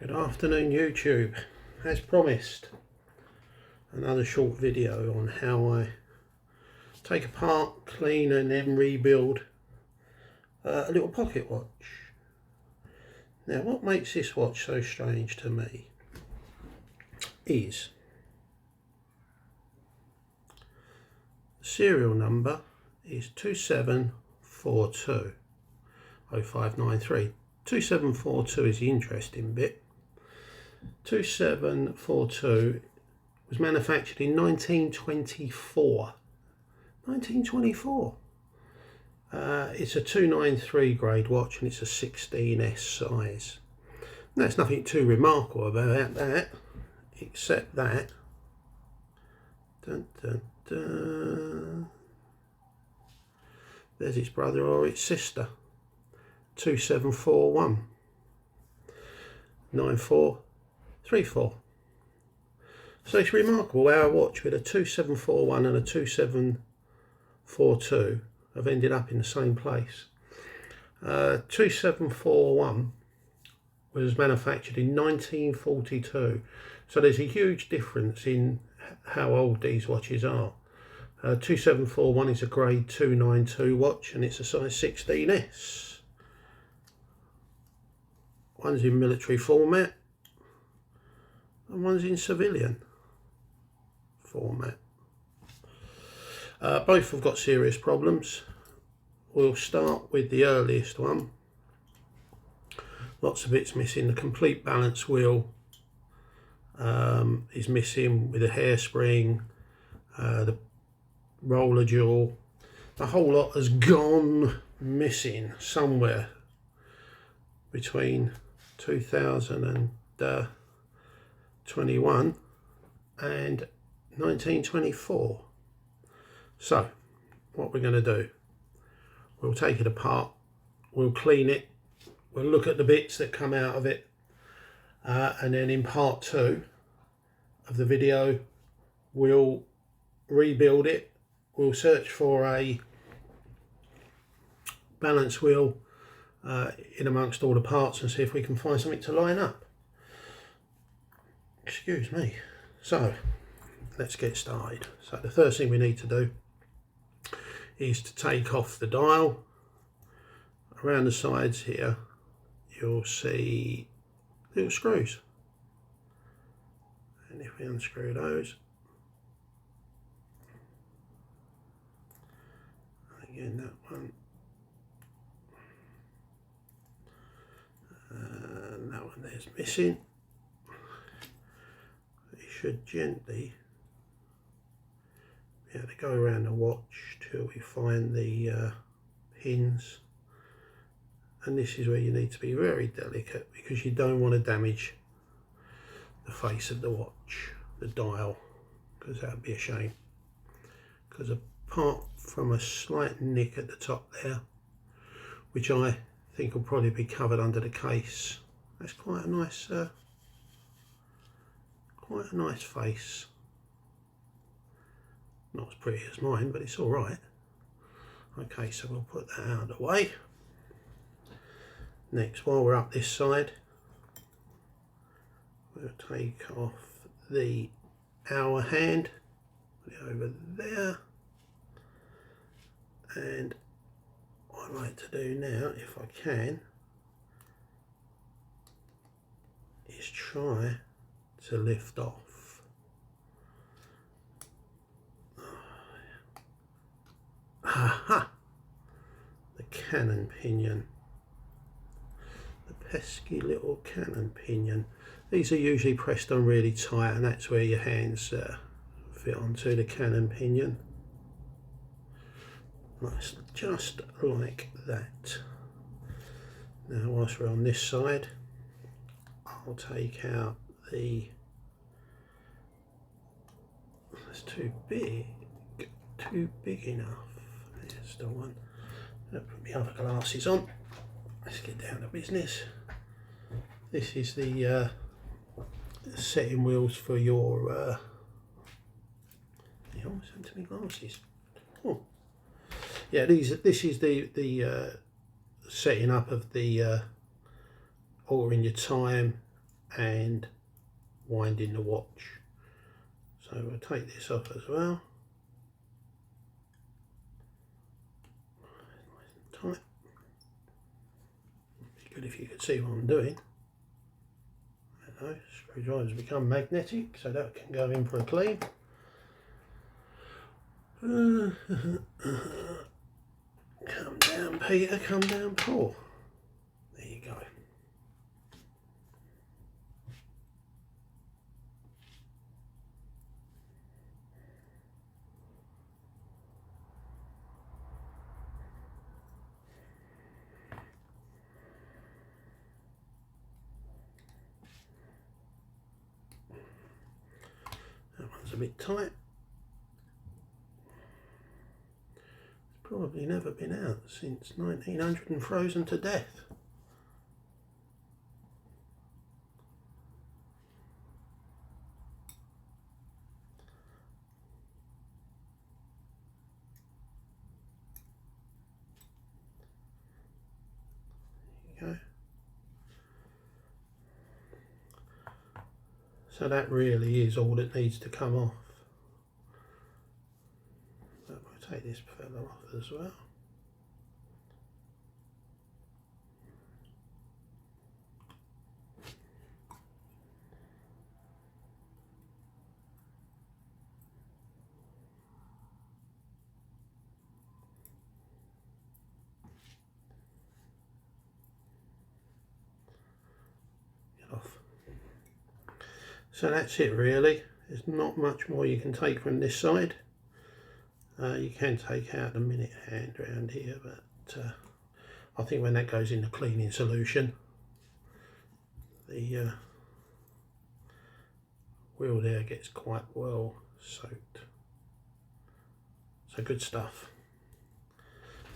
Good afternoon YouTube. As promised, another short video on how I take apart, clean and then rebuild a little pocket watch. Now what makes this watch so strange to me is the serial number is 27420593. 2742 is the interesting bit. 2742 was manufactured in 1924. 1924. It's a 293 grade watch and it's a 16S size. Now, there's nothing too remarkable about that, except that dun, dun, dun, there's its brother or its sister, 2741 9434. So it's remarkable how a watch with a 2741 and a 2742 have ended up in the same place. 2741 was manufactured in 1942, so there's a huge difference in how old these watches are. 2741 is a grade 292 watch and it's a size 16S. One's in military format and one's in civilian format. Both have got serious problems. We'll start with the earliest one. Lots of bits missing. The complete balance wheel is missing with a hairspring, the roller jaw. The whole lot has gone missing somewhere between 2021 and 1924. So what we're going to do, we'll take it apart, we'll clean it, we'll look at the bits that come out of it, and then in part 2 of the video we'll rebuild it. We'll search for a balance wheel in amongst all the parts and see if we can find something to line up. Excuse me. So let's get started. So the first thing we need to do is to take off the dial. Around the sides here you'll see little screws, and if we unscrew those, again that one, and that one there's missing. You should gently be able to go around the watch till we find the pins, and this is where you need to be very delicate because you don't want to damage the face of the watch, the dial, because that would be a shame. Because apart from a slight nick at the top there, which I think will probably be covered under the case, that's quite a nice face. Not as pretty as mine, but it's all right. Okay, so we'll put that out of the way. Next, while we're up this side, we'll take off the hour hand, put it over there, and what I like to do now, if I can, is try to lift off. Aha! The cannon pinion. The pesky little cannon pinion. These are usually pressed on really tight, and that's where your hands fit onto the cannon pinion. Nice, just like that. Now whilst we're on this side, I'll take out the, that's too big enough. There's the one. I'll put my other glasses on. Let's get down to business. This is the setting wheels for your you almost went to my glasses. Oh. Yeah, this is the setting up of the altering your time and winding the watch. So we'll take this off as well. Nice and tight. It'd be good if you could see what I'm doing. I know, screwdrivers become magnetic, so that can go in for a clean. Come down, Peter, come down, Paul. There you go. That one's a bit tight. It's probably never been out since 1900 and frozen to death. There you go. So that really is all that needs to come off. But we'll take this fella off as well. Get off. So that's it really. There's not much more you can take from this side. You can take out the minute hand around here, but I think when that goes in the cleaning solution, the wheel there gets quite well soaked. So good stuff.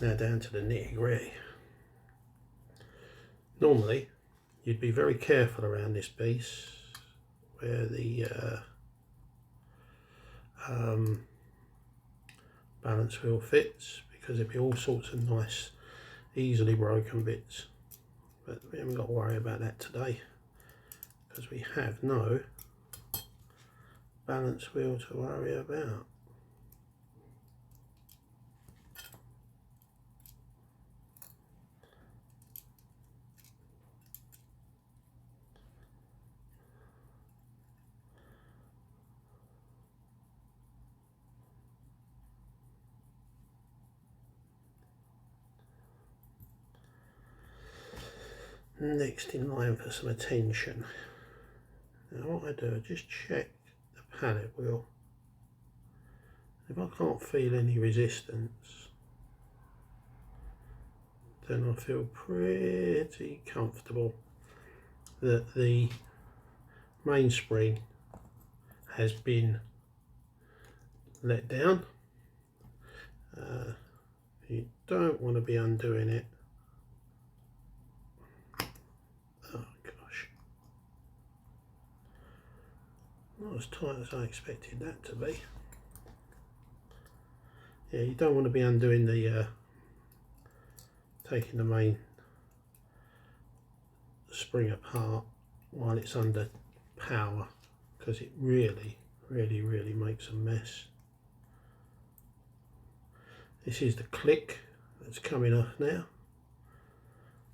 Now down to the nitty gritty. Normally you'd be very careful around this piece where the balance wheel fits, because there'd be all sorts of nice easily broken bits, but we haven't got to worry about that today because we have no balance wheel to worry about. Next in line for some attention. Now what I do, I just check the pallet wheel. If I can't feel any resistance, then I feel pretty comfortable that the mainspring has been let down. You don't want to be undoing it. Oh gosh, not as tight as I expected that to be. Yeah, you don't want to be undoing the taking the main spring apart while it's under power, because it really makes a mess. This is the click that's coming off now,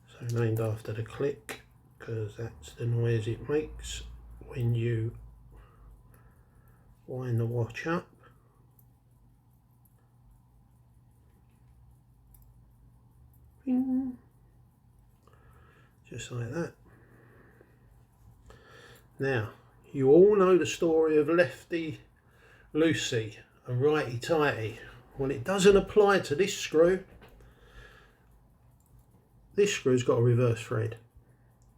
so named after the click because that's the noise it makes when you wind the watch up. Bing. Just like that. Now, you all know the story of lefty loosey and righty tighty. Well, it doesn't apply to this screw. This screw's got a reverse thread.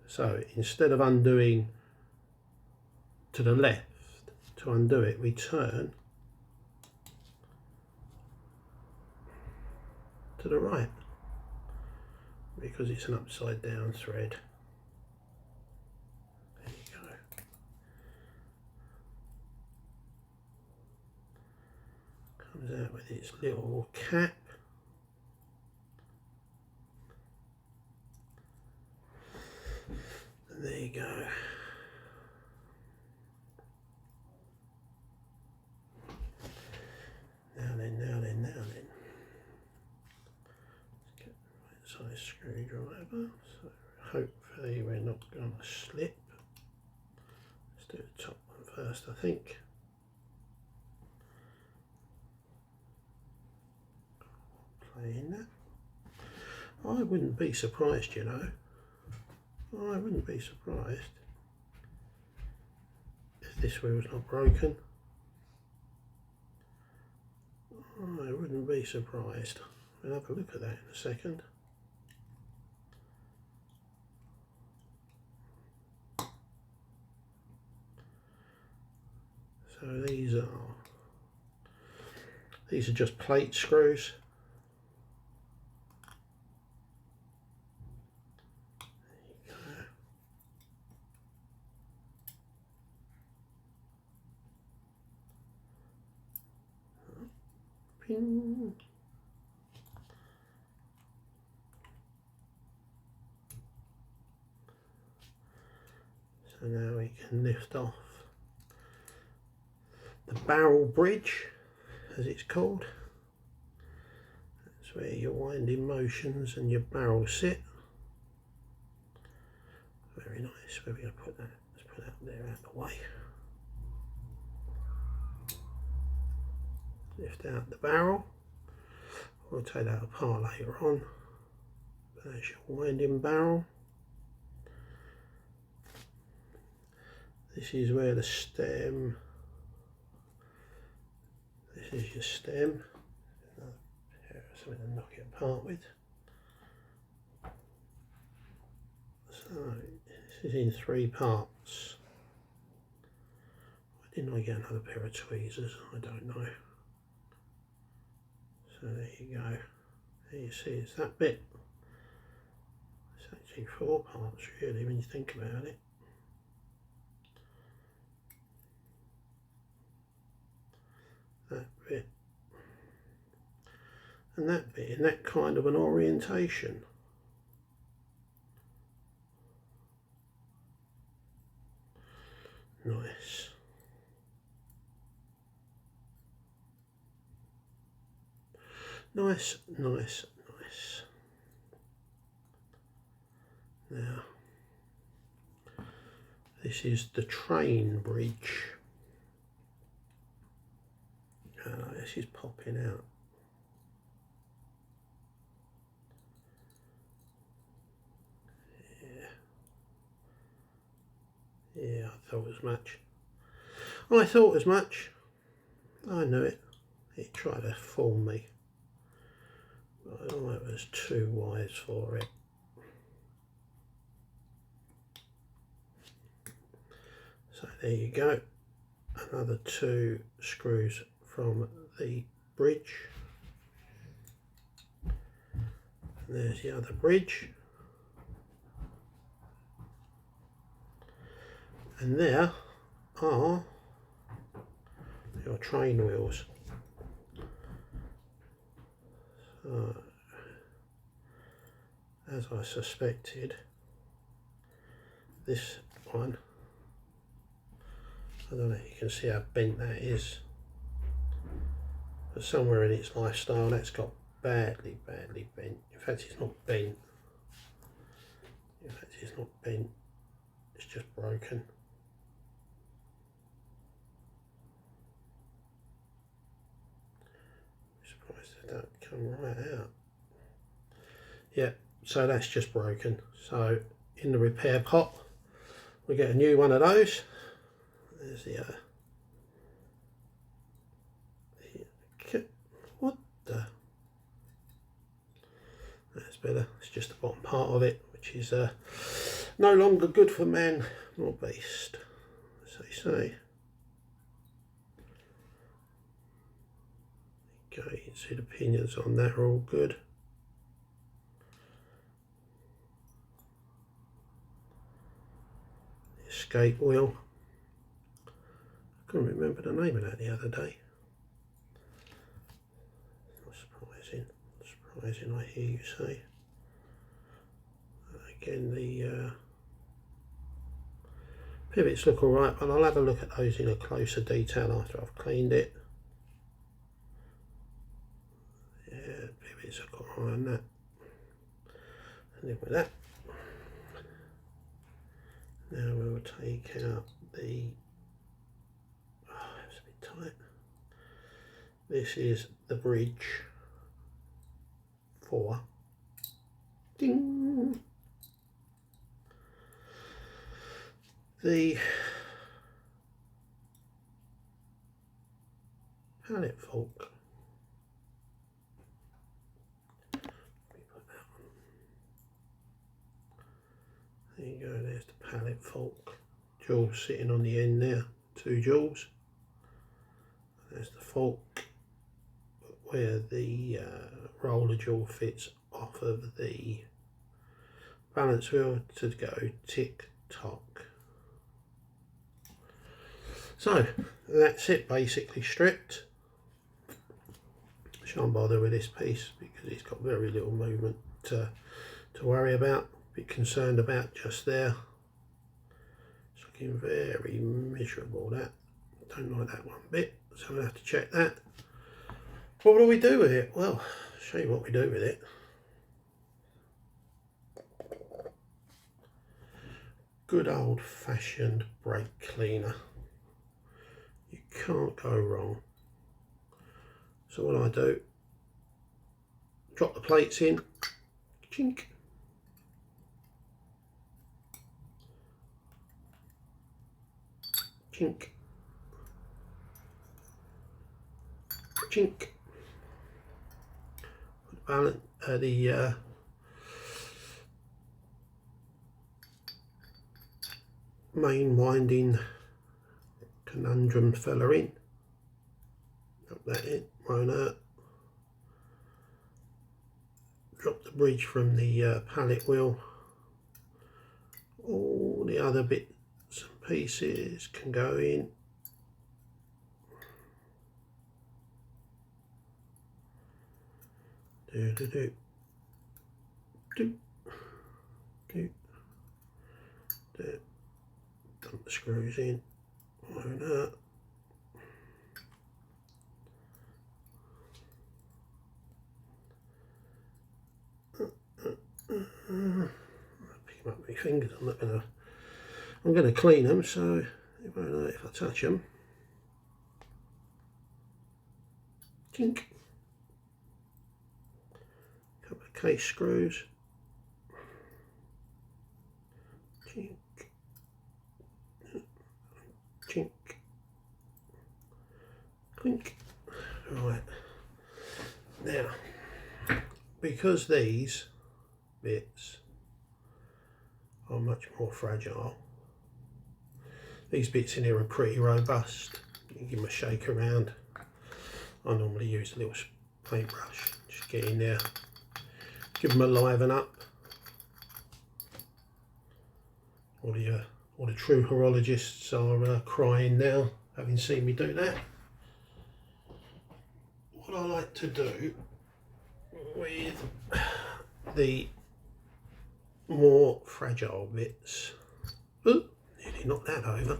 So instead of undoing to the left, to undo it, we turn to the right because it's an upside down thread. There you go. Comes out with its little cap. And there you go. size screwdriver, so hopefully we're not going to slip. Let's do the top one first, I think. Playing that. I wouldn't be surprised, you know. I wouldn't be surprised if this wheel's not broken. I wouldn't be surprised. We'll have a look at that in a second. So these are just plate screws. Ping. So now we can lift off the barrel bridge, as it's called. That's where your winding motions and your barrel sit. Very nice. Where are we going to put that? Let's put that there out of the way. Lift out the barrel. We'll take that apart later on. But that's your winding barrel. This is where the stem. This is your stem. Something to knock it apart with. So this is in 3 parts. Why didn't I get another pair of tweezers? I don't know. So there you go. There you see it's that bit. It's actually 4 parts really when you think about it. That bit. And that bit in that kind of an orientation. Nice. Nice, nice, nice. Now, this is the train bridge. This is popping out. Yeah, I thought as much. I thought as much. I knew it. It tried to fool me. But I was too wise for it. So there you go. Another 2 screws from the bridge. And there's the other bridge. And there are your train wheels. So, as I suspected, this one, I don't know if you can see how bent that is, but somewhere in its lifestyle that's got badly bent. In fact, it's not bent. It's just broken. Don't come right out. Yeah, so that's just broken. So in the repair pot we get a new one of those. There's the what the, that's better. It's just the bottom part of it, which is no longer good for man nor beast, as they say. Okay, you can see the pinions on that are all good. The escape wheel. I couldn't remember the name of that the other day. Not surprising. Surprising, I hear you say. Again, the pivots look alright, but I'll have a look at those in a closer detail after I've cleaned it. Yeah, pivots are got eye on that. live with that. Now we'll take out the, it's a bit tight. This is the bridge for ding, the pallet fork. There you go, there's the pallet fork. Jaws sitting on the end there, 2 jaws. There's the fork where the roller jaw fits off of the balance wheel to go tick tock. So that's it, basically stripped. Shan't bother with this piece because it's got very little movement to worry about. Bit concerned about just there. It's looking very miserable, that. Don't like that one bit, so we'll have to check that. What do we do with it? Well, I'll show you what we do with it. Good old fashioned brake cleaner. You can't go wrong. So what I do, drop the plates in, chink. Chink. Chink. The main winding conundrum fella in. Drop that in, won't hurt. Drop the bridge from the pallet wheel. All the other bits and pieces can go in. Do do do do do do. Dump the screws in. Won't hurt. Pick them up with my fingers. I'm gonna clean them, so it won't hurt if I touch them. Tink. Couple of case screws. Chink. Chink. Clink. Right. Now, because these bits are much more fragile, these bits in here are pretty robust. You can give them a shake around. I normally use a little paintbrush. Just get in there, give them a liven up. All the true horologists are crying now, having seen me do that. What I like to do with the more fragile bits, ooh, nearly knocked that over,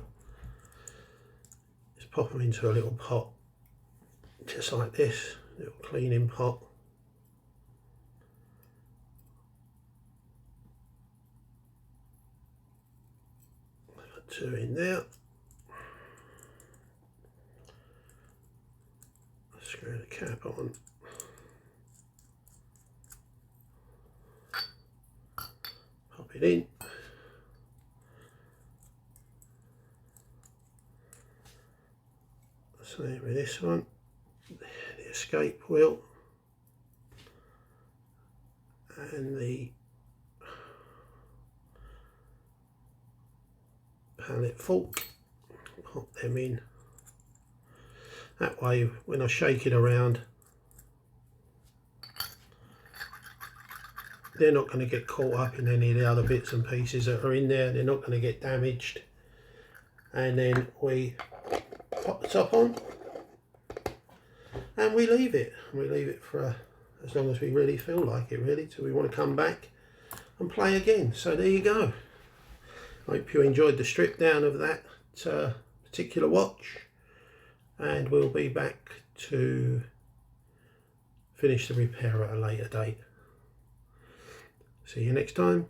just pop them into a little pot, just like this, little cleaning pot. Put 2 in there. Screw the cap on. Pop it in. Same with this one. The escape wheel and the pallet fork. Pop them in. That way, when I shake it around, they're not going to get caught up in any of the other bits and pieces that are in there. They're not going to get damaged. And then we pop the top on and we leave it. We leave it for as long as we really feel like it, really, till we want to come back and play again. So there you go. I hope you enjoyed the strip down of that particular watch. And we'll be back to finish the repair at a later date. See you next time.